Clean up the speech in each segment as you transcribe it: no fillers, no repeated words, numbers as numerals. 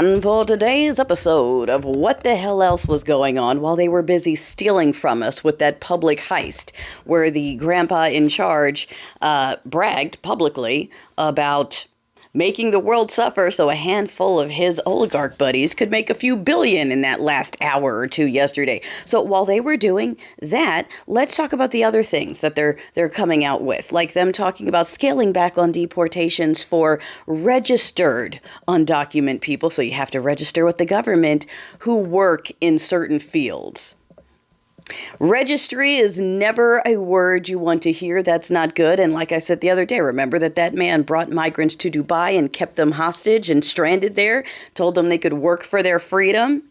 And for today's episode of What the Hell Else Was Going On While They Were Busy Stealing From Us with that public heist, where the grandpa in charge bragged publicly about making the world suffer so a handful of his oligarch buddies could make a few billion in that last hour or two yesterday. So while they were doing that, let's talk about the other things that they're coming out with, like them talking about scaling back on deportations for registered undocumented people, so you have to register with the government, who work in certain fields. Registry is never a word you want to hear. That's not good. And like I said the other day, remember that man brought migrants to Dubai and kept them hostage and stranded there, told them they could work for their freedom?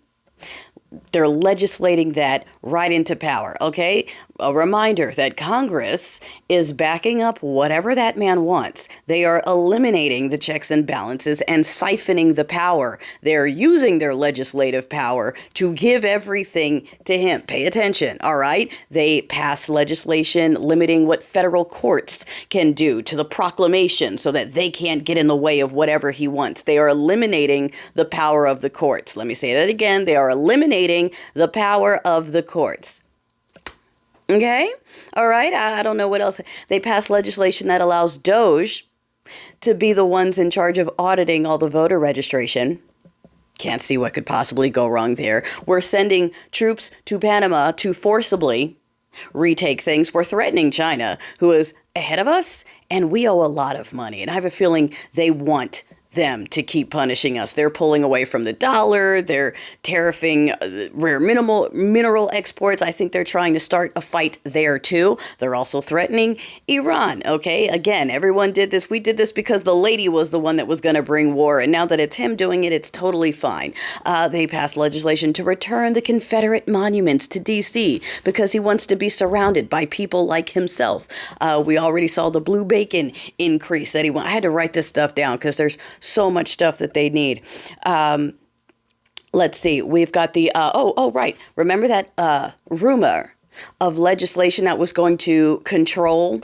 They're legislating that right into power, okay? A reminder that Congress is backing up whatever that man wants. They are eliminating the checks and balances and siphoning the power. They're using their legislative power to give everything to him. Pay attention, all right? They pass legislation limiting what federal courts can do to the proclamation so that they can't get in the way of whatever he wants. They are eliminating the power of the courts. Let me say that again. They are eliminating the power of the courts. Okay? All right. I don't know what else. They passed legislation that allows DOJ to be the ones in charge of auditing all the voter registration. Can't see what could possibly go wrong there. We're sending troops to Panama to forcibly retake things. We're threatening China, who is ahead of us, and we owe a lot of money. And I have a feeling they want them to keep punishing us. They're pulling away from the dollar. They're tariffing rare mineral exports. I think they're trying to start a fight there too. They're also threatening Iran. Okay, again, everyone did this. We did this because the lady was the one that was going to bring war. And now that it's him doing it, it's totally fine. They passed legislation to return the Confederate monuments to D.C. because he wants to be surrounded by people like himself. We already saw the blue bacon increase that he wanted. I had to write this stuff down because there's so much stuff that they need. Let's see. We've got the, right. Remember that rumor of legislation that was going to control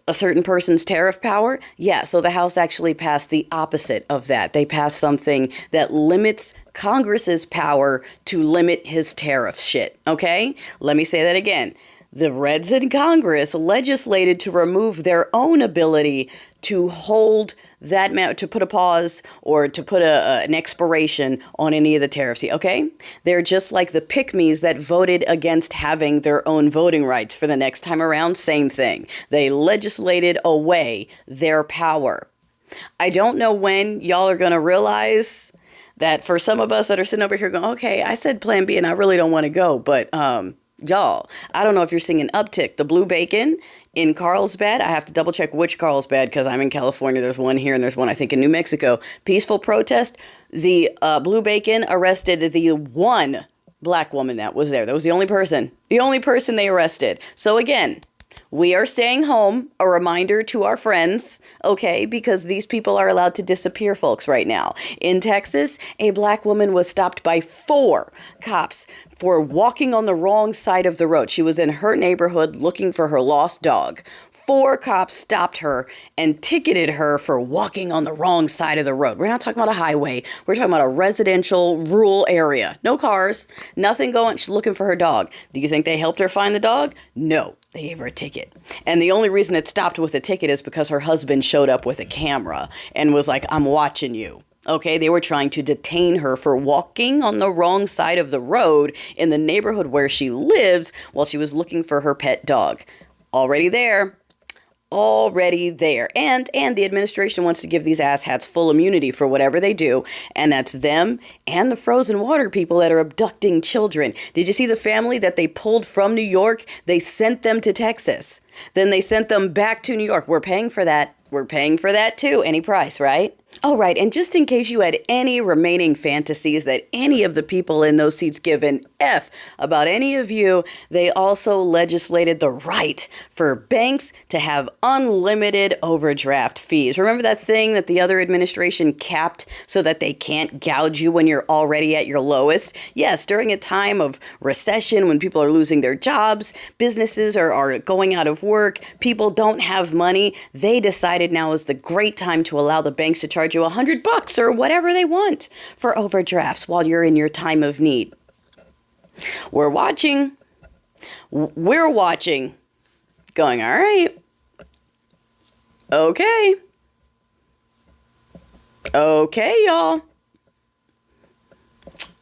a certain person's tariff power? Yeah, so the House actually passed the opposite of that. They passed something that limits Congress's power to limit his tariff shit. Okay? Let me say that again. The Reds in Congress legislated to remove their own ability to hold that to put a pause or to put an expiration on any of the tariffs. Okay? They're just like the pick-me's that voted against having their own voting rights for the next time around. Same thing. They legislated away their power. I don't know when y'all are going to realize that for some of us that are sitting over here going, okay, I said plan B and I really don't want to go, but y'all, I don't know if you're seeing an uptick. The blue bacon in Carlsbad, I have to double check which Carlsbad because I'm in California. There's one here and there's one, I think, in New Mexico. Peaceful protest. The blue bacon arrested the one black woman that was there. That was the only person they arrested. So again, we are staying home, a reminder to our friends, okay, because these people are allowed to disappear, folks, right now. In Texas, a black woman was stopped by 4 cops for walking on the wrong side of the road. She was in her neighborhood looking for her lost dog. 4 cops stopped her and ticketed her for walking on the wrong side of the road. We're not talking about a highway. We're talking about a residential, rural area. No cars, nothing going. She's looking for her dog. Do you think they helped her find the dog? No. They gave her a ticket. And the only reason it stopped with a ticket is because her husband showed up with a camera and was like, I'm watching you. Okay, they were trying to detain her for walking on the wrong side of the road in the neighborhood where she lives while she was looking for her pet dog. Already there. And the administration wants to give these asshats full immunity for whatever they do, and that's them and the frozen water people that are abducting children. Did you see the family that they pulled from New York? They sent them to Texas. Then they sent them back to New York. We're paying for that. We're paying for that too. Any price, right? Oh, right. And just in case you had any remaining fantasies that any of the people in those seats give an F about any of you, they also legislated the right for banks to have unlimited overdraft fees. Remember that thing that the other administration capped so that they can't gouge you when you're already at your lowest? Yes, during a time of recession when people are losing their jobs, businesses are going out of work, people don't have money, they decided now is the great time to allow the banks to charge charge you $100 or whatever they want for overdrafts while you're in your time of need. We're watching. We're watching. Going, all right. Okay. Okay, y'all.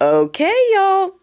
Okay, y'all.